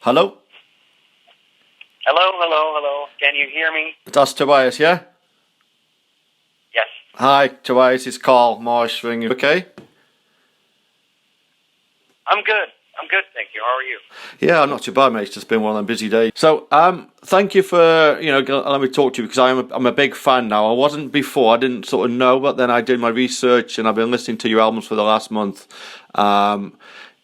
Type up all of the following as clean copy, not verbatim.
Hello? Hello. Can you hear me? That's Tobias, yeah? Yes. Hi, Tobias, it's Carl Marsh ringing. Okay? I'm good, thank you. How are you? Yeah, not too bad, mate. It's just been one of them busy days. So, thank you for, let me talk to you because I'm a big fan now. I wasn't before, I didn't sort of know, but then I did my research and I've been listening to your albums for the last month.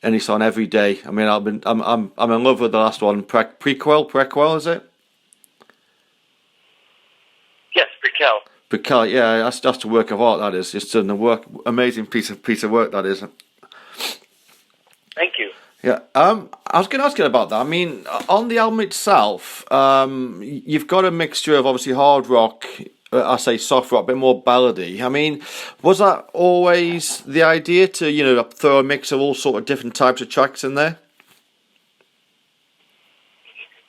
And it's on every day. I mean, I'm in love with the last one. Prequel, is it? Yes, Brickell. Prequel, yeah, that's a work of art. That is just amazing piece of work. That is. Thank you. Yeah, I was going to ask you about that. I mean, on the album itself, you've got a mixture of obviously hard rock, I say soft rock, a bit more ballady. I mean, was that always the idea to throw a mix of all sort of different types of tracks in there?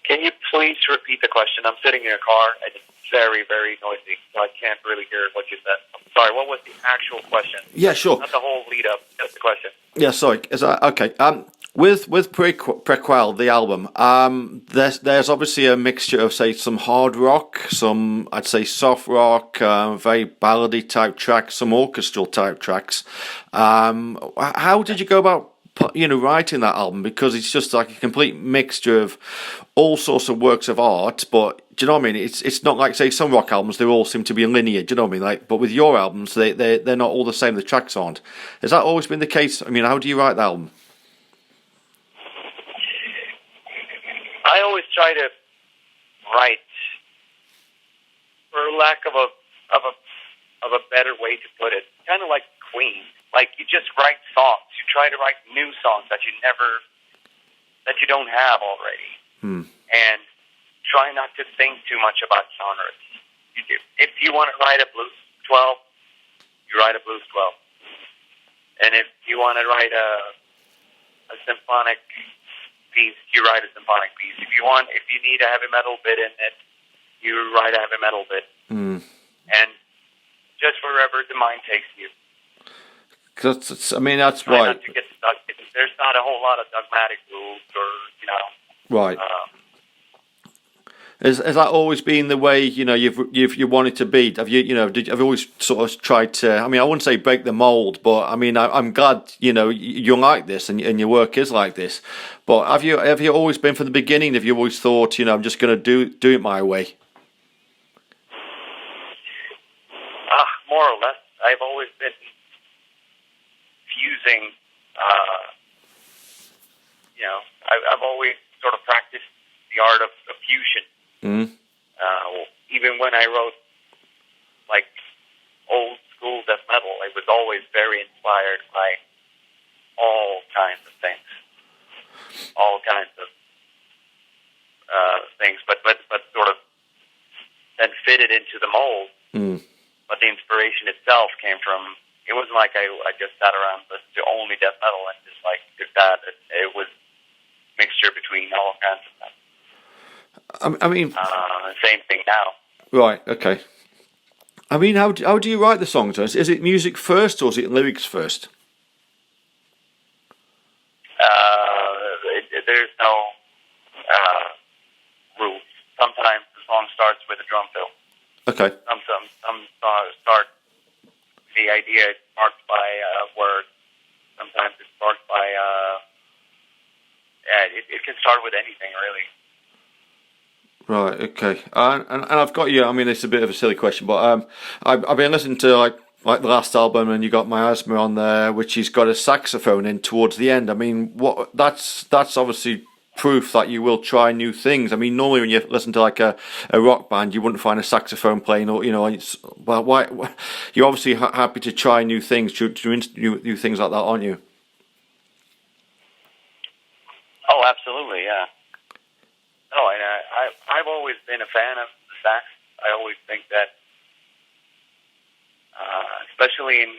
Can you please repeat the question? I'm sitting in a car and it's very, very noisy, so I can't really hear what you said. I'm sorry, what was the actual question? Yeah, sure. Not the whole lead up, just the question. Yeah, sorry. Is that okay? With Prequel, the album, there's obviously a mixture of, say, some hard rock, some, I'd say, soft rock, very ballady type tracks, some orchestral type tracks. How did you go about writing that album? Because it's just like a complete mixture of all sorts of works of art, but do you know what I mean? It's not like, say, some rock albums, they all seem to be linear, do you know what I mean? Like, but with your albums, they're not all the same, the tracks aren't. Has that always been the case? I mean, how do you write the album? I always try to write, for lack of a better way to put it, kind of like Queen. Like, you just write songs. You try to write new songs that you don't have already. And try not to think too much about genres. If you want to write a blues 12, you write a blues 12. And if you want to write a symphonic piece, you write a symphonic piece. If you need a heavy metal bit in it, you write a heavy metal bit. And just wherever the mind takes you. That's why. Not to get stuck. There's not a whole lot of dogmatic rules or, Right. Has that always been the way you wanted to be? Have you always sort of tried to? I mean, I wouldn't say break the mold, but I mean, I'm glad you're like this and your work is like this. But have you always been from the beginning? Have you always thought I'm just going to do it my way? More or less, I've always been fusing. I've always sort of practiced the art of fusion. Even when I wrote like old school death metal, I was always very inspired by all kinds of things, but sort of then fitted into the mold. But the inspiration itself came from. It wasn't like I just sat around and listened to only death metal and just like took that. It was a mixture between all kinds of stuff. I mean, same thing now. Right. Okay. I mean, how do you write the songs? Is it music first or is it lyrics first? There's no rules. Sometimes the song starts with a drum fill. Okay. Some songs start. The idea is sparked by words. Sometimes it's sparked by. It can start with anything really. Right. Okay. And I've got you. I mean, it's a bit of a silly question, but I've been listening to like the last album, and you got Miasma on there, which he's got a saxophone in towards the end. I mean, that's obviously proof that you will try new things. I mean, normally when you listen to like a rock band, you wouldn't find a saxophone playing, or why you're obviously happy to try new things, do new things like that, aren't you? Oh, absolutely, yeah. No, and I've always been a fan of the sax. I always think that, especially in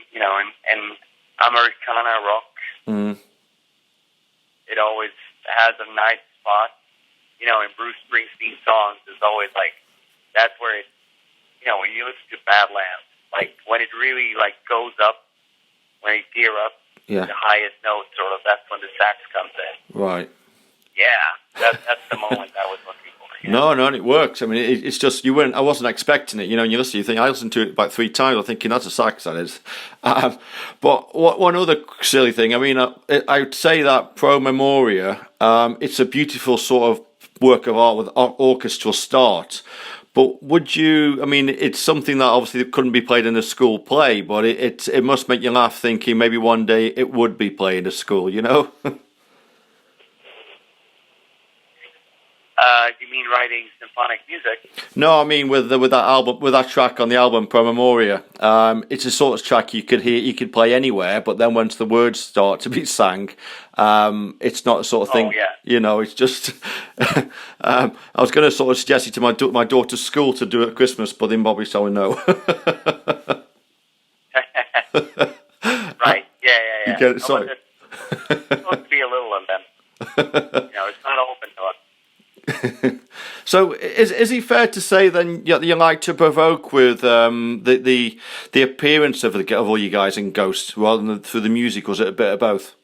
Americana rock, it always has a nice spot. In Bruce Springsteen songs, it's always like that's where it. When you listen to Badlands, like when it really like goes up, when you gear up, the highest note, sort of, that's when the sax comes in. Right. That's the moment I was looking for. Yeah. No, and it works. I mean, it's just you weren't. I wasn't expecting it. And you listen. You think I listened to it about 3 times. I'm thinking that's a sax. That is. But one other silly thing. I mean, I would say that Pro Memoria. It's a beautiful sort of work of art with orchestral start. But would you? I mean, it's something that obviously couldn't be played in a school play. But it must make you laugh, thinking maybe one day it would be played in a school. You mean writing symphonic music? No, I mean with that album, with that track on the album Pro Memoria. It's a sort of track you could play anywhere, but then once the words start to be sang, it's not the sort of thing. Oh, yeah. It's just. I was going to sort of suggest it to my daughter's school to do it at Christmas, but then Bobby's telling no. Right. Yeah. You get it? Sorry. It's supposed to be a little of them. It's not open to us. So is it fair to say then you like to provoke with the appearance of all you guys in Ghost rather than through the music? Was it a bit of both?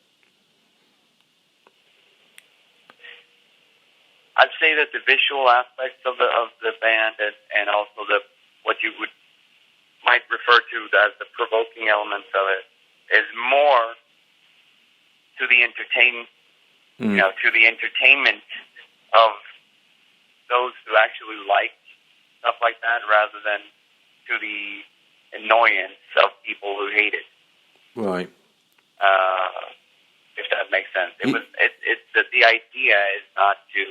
I'd say that the visual aspects of the band and also what you might refer to as the provoking elements of it is more to the to the entertainment of those who actually like stuff like that, rather than to the annoyance of people who hate it. Right. If that makes sense. The idea is not to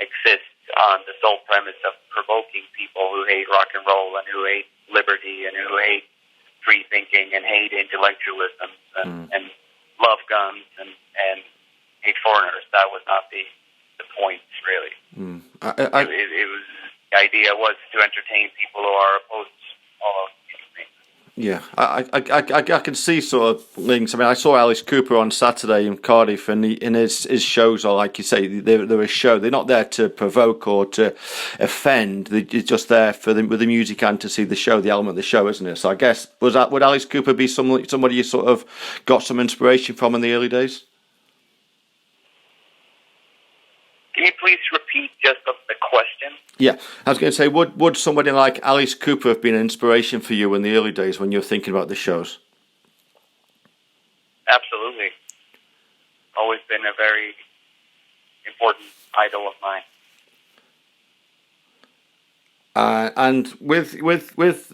exist on the sole premise of provoking people who hate rock and roll and who hate liberty and who hate free thinking and hate intellectualism and love guns and hate foreigners. That was not the point, really. It was, the idea was to entertain people who are opposed to all of these things. Yeah, I can see sort of links. I mean, I saw Alice Cooper on Saturday in Cardiff, and his shows are, like you say, they're a show. They're not there to provoke or to offend. They're just there with the music and to see the show, the element of the show, isn't it? So I guess would Alice Cooper be somebody you sort of got some inspiration from in the early days? Can you please repeat just the question? Yeah, I was going to say, would somebody like Alice Cooper have been an inspiration for you in the early days when you were thinking about the shows? Absolutely. Always been a very important idol of mine. And with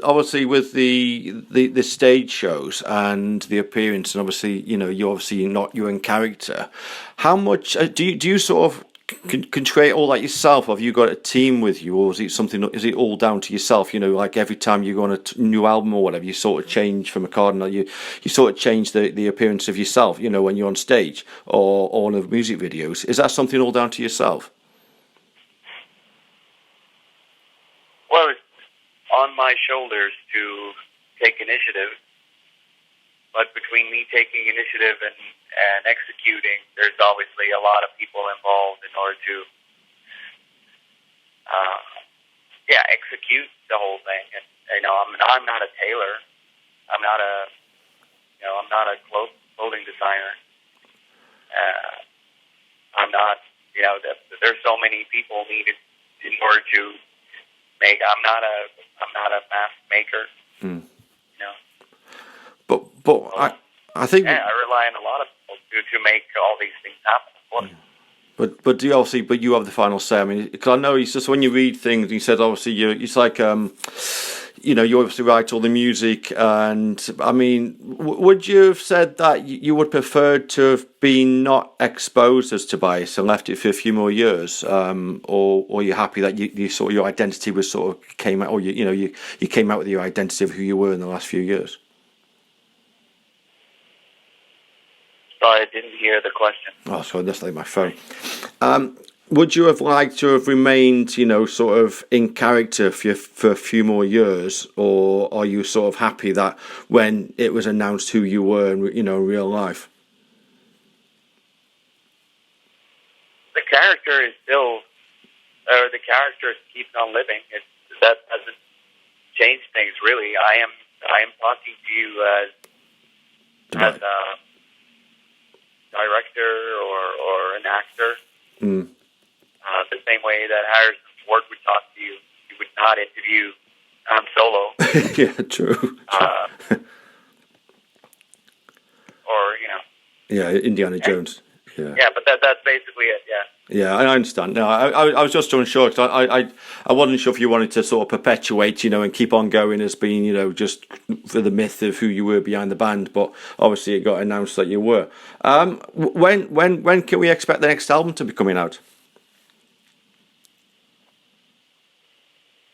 obviously with the stage shows and the appearance, and obviously you're obviously not your own character. How much do you sort of can create all that yourself, or have you got a team with you, or is it all down to yourself? Like every time you go on a new album or whatever, you sort of change from a cardinal, you sort of change the appearance of yourself, when you're on stage or in the music videos. Is that something all down to yourself? Well, it's on my shoulders to take initiative, but between me taking initiative and executing, there's obviously a lot of people involved in order to execute the whole thing. And I'm not a tailor. I'm not a clothing designer. I'm not. There's so many people needed in order to make. I'm not a mask maker. But I think. Yeah, I rely on a lot of people to make all these things happen. But you have the final say. I mean, because I know it's just when you read things, you said obviously it's like you obviously write all the music, and I mean, would you have said that you would prefer to have been not exposed as Tobias and left it for a few more years, or are you happy that you sort of your identity was sort of came out, or you came out with your identity of who you were in the last few years? Sorry, I didn't hear the question. Oh, sorry, that's like my phone. Would you have liked to have remained, sort of in character for a few more years, or are you sort of happy that when it was announced who you were in, real life? The character is still, or the character keeps on living. That doesn't change things really. I am talking to you as director or an actor. Mm. The same way that Harrison Ford would talk to you, he would not interview Solo. Yeah, true. Or, you know. Yeah, Indiana Jones. Yeah. Yeah, but that's basically it. Yeah. Yeah, I understand. No, I was just unsure because I wasn't sure if you wanted to sort of perpetuate, and keep on going as being, just for the myth of who you were behind the band. But obviously, it got announced that you were. When can we expect the next album to be coming out?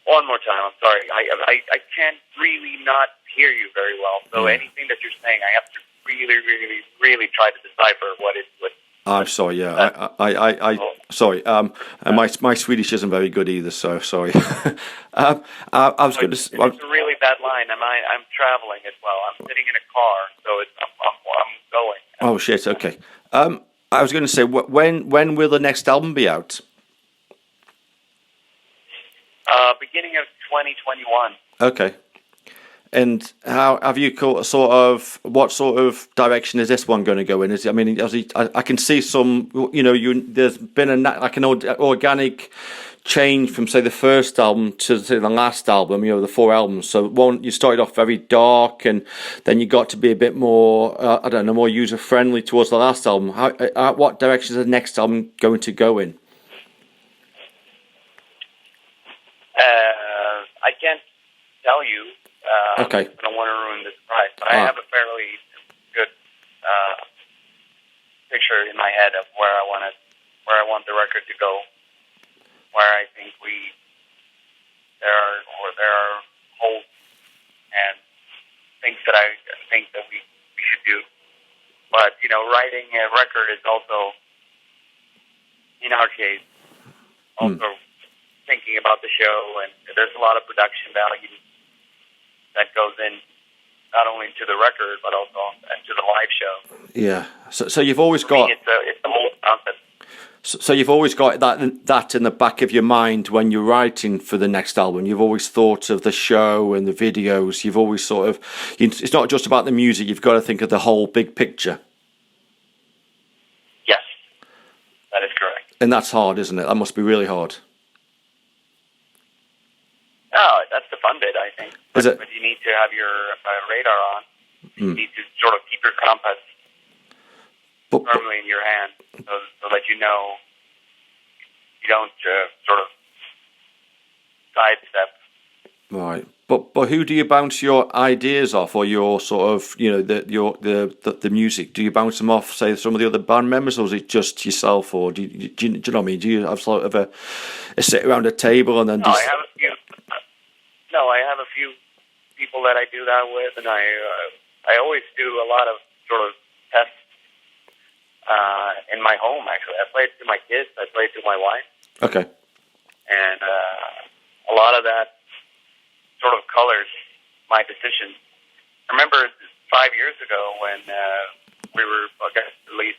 One more time. I'm sorry. I can't really not hear you very well. So anything that you're saying, I have to really, really, really try to decipher what it would. I'm sorry. Yeah, sorry. My Swedish isn't very good either. So sorry. I was going to. It's a really bad line. I'm traveling as well. I'm sitting in a car, so I'm going. Oh shit. Okay. I was going to say, when will the next album be out? Beginning of 2021. Okay. And how have you sort of, what sort of direction is this one going to go in? I can see some, there's been an organic change from, say, the first album to, say, the last album, the 4 albums. So you started off very dark, and then you got to be a bit more, more user-friendly towards the last album. What direction is the next album going to go in? I can't tell you. Okay. I don't want to ruin the surprise, but I have a fairly good picture in my head of where I want the record to go. Where I think there are holes and things that I think that we should do. But writing a record is also, in our case, also thinking about the show, and there's a lot of production value that goes in not only to the record but also to the live show. Yeah. So you've always got. It's the whole concept. So you've always got that in the back of your mind when you're writing for the next album. You've always thought of the show and the videos. You've always sort of. It's not just about the music. You've got to think of the whole big picture. Yes, that is correct. And that's hard, isn't it? That must be really hard. No, that's the fun bit, I think. Is it? But you need to have your radar on. You need to sort of keep your compass firmly in your hand, so that you don't sort of sidestep. Right, but who do you bounce your ideas off, or your sort of the music? Do you bounce them off, say, some of the other band members, or is it just yourself, or do you know what I mean? Do you have sort of a sit around a table and then? No, I have a few people that I do that with, and I always do a lot of sort of tests in my home. Actually, I play it to my kids. I play it to my wife. Okay. And a lot of that sort of colors my decision. I remember 5 years ago when we were against released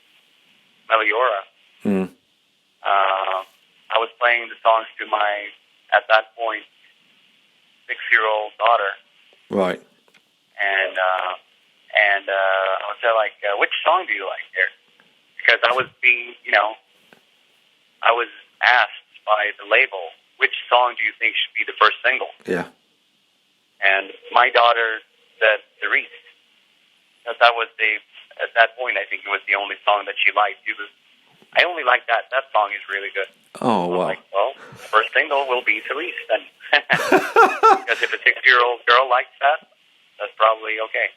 Meliora. I was playing the songs to my, at that point, 6-year-old daughter. Right. And I was like, which song do you like here? Because I was being, I was asked by the label, which song do you think should be the first single? Yeah. And my daughter said Cerise. Because that was at that point, I think it was the only song that she liked. I only like that. That song is really good. Oh, wow. Like, well, the first single will be Cerise then. Because if a 6-year-old girl likes that, that's probably okay.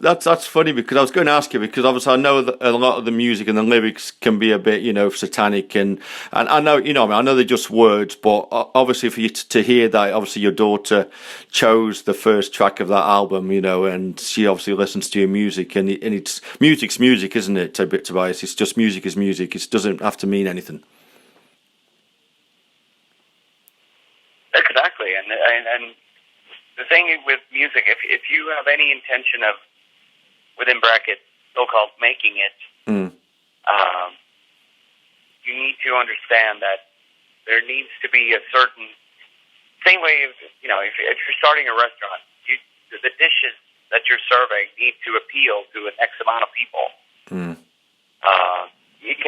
That's funny, because I was going to ask you, because obviously I know that a lot of the music and the lyrics can be a bit, satanic, and I know, I know they're just words, but obviously for you to hear that, obviously your daughter chose the first track of that album, and she obviously listens to your music, and it's music's music, isn't it, Tobias? It's just music is music. It doesn't have to mean anything. Exactly, and the thing with music, if you have any intention of, within brackets, so-called making it, you need to understand that there needs to be a certain, same way, if you're starting a restaurant, the dishes that you're serving need to appeal to an X amount of people. It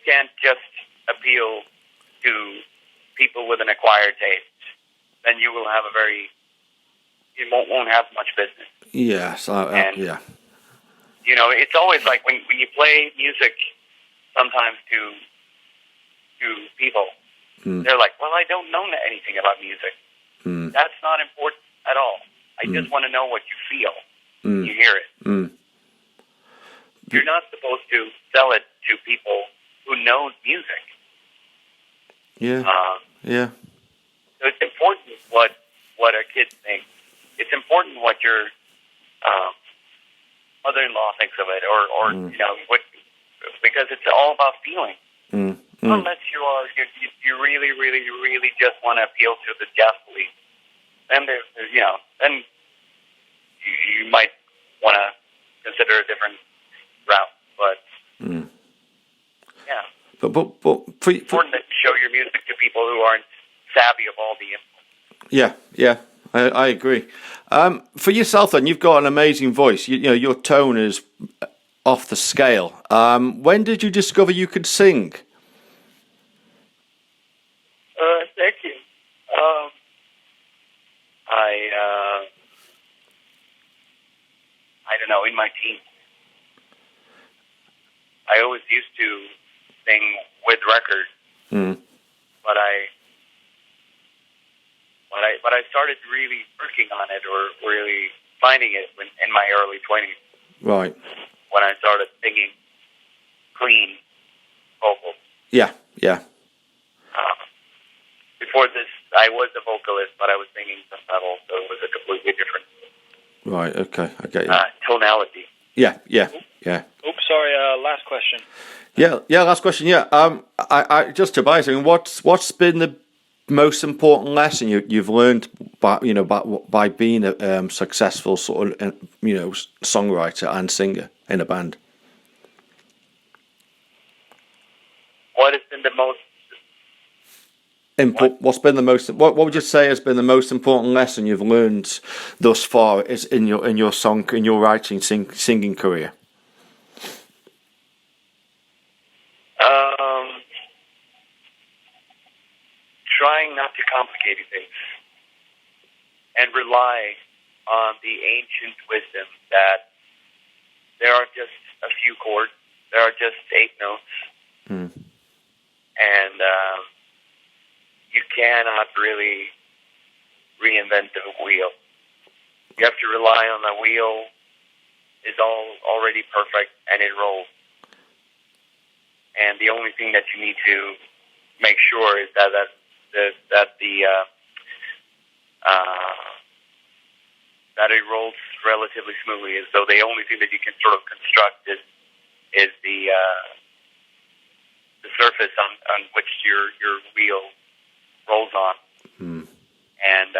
can't just appeal to people with an acquired taste. Then you will have you won't have much business. Yes, yeah. You know, it's always like when you play music sometimes to people, they're like, well, I don't know anything about music. That's not important at all. I just want to know what you feel when you hear it. You're not supposed to sell it to people who know music. Yeah, yeah. So it's important what a kid thinks. It's important what your mother-in-law thinks of it, or you know, because it's all about feeling. Unless you really, really, really just want to appeal to the jazz police, then then you might want to consider a different route. But yeah, but it's important that you show your music to people who aren't savvy of all the influence. Yeah, I agree. For yourself, then, you've got an amazing voice. You know, your tone is off the scale. When did you discover you could sing? Thank you. I don't know, in my teens. I always used to sing with records, but I started really working on it, or really finding it in my early 20s. Right. When I started singing clean vocals. Yeah. Before this, I was a vocalist, but I was singing some metal, so it was a completely different. Right. Okay. I get you. Tonality. Yeah. Oops, sorry. Last question. Yeah. Last question. Yeah. I just Tobias, I mean, what's been the most important lesson you've learned by being a successful sort of songwriter and singer in a band? What has been the most? What would you say has been the most important lesson you've learned thus far is in your writing singing career? Trying not to complicate things and rely on the ancient wisdom that there are just a few chords, there are just 8 notes, and you cannot really reinvent the wheel. You have to rely on the wheel is already perfect and it rolls. And the only thing that you need to make sure is that it rolls relatively smoothly. And so the only thing that you can sort of construct is the surface on which your wheel rolls on. And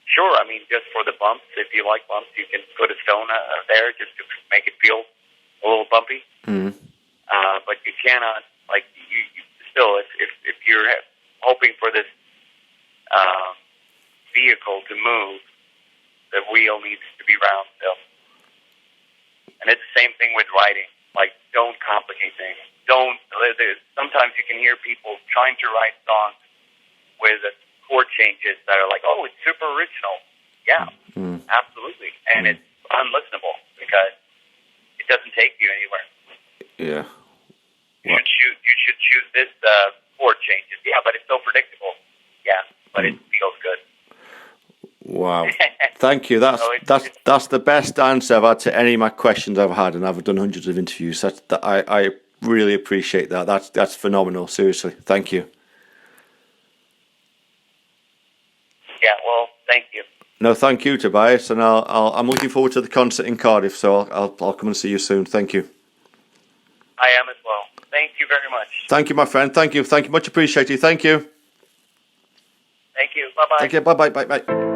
sure, I mean, just for the bumps, if you like bumps, you can put a stone there just to make it feel a little bumpy. But you cannot, like, you still, if you're hoping for this vehicle to move, the wheel needs to be round still. And it's the same thing with writing. Like, don't complicate things. Sometimes you can hear people trying to write songs with chord changes that are like, oh, it's super original. Yeah, absolutely. And it's unlistenable because it doesn't take you anywhere. Yeah. You should choose this chord changes. Yeah, but it's so predictable. Yeah, but it feels good. Wow. Thank you. That's the best answer I've had to any of my questions I've had, and I've done hundreds of interviews. I really appreciate that. That's phenomenal. Seriously. Thank you. Yeah, well, thank you. No, thank you, Tobias, and I'm looking forward to the concert in Cardiff, so I'll come and see you soon. Thank you. I am as well. Thank you very much. Thank you, my friend. Thank you. Much appreciated. Thank you. Thank you. Bye-bye. Thank you. Bye-bye. Bye-bye.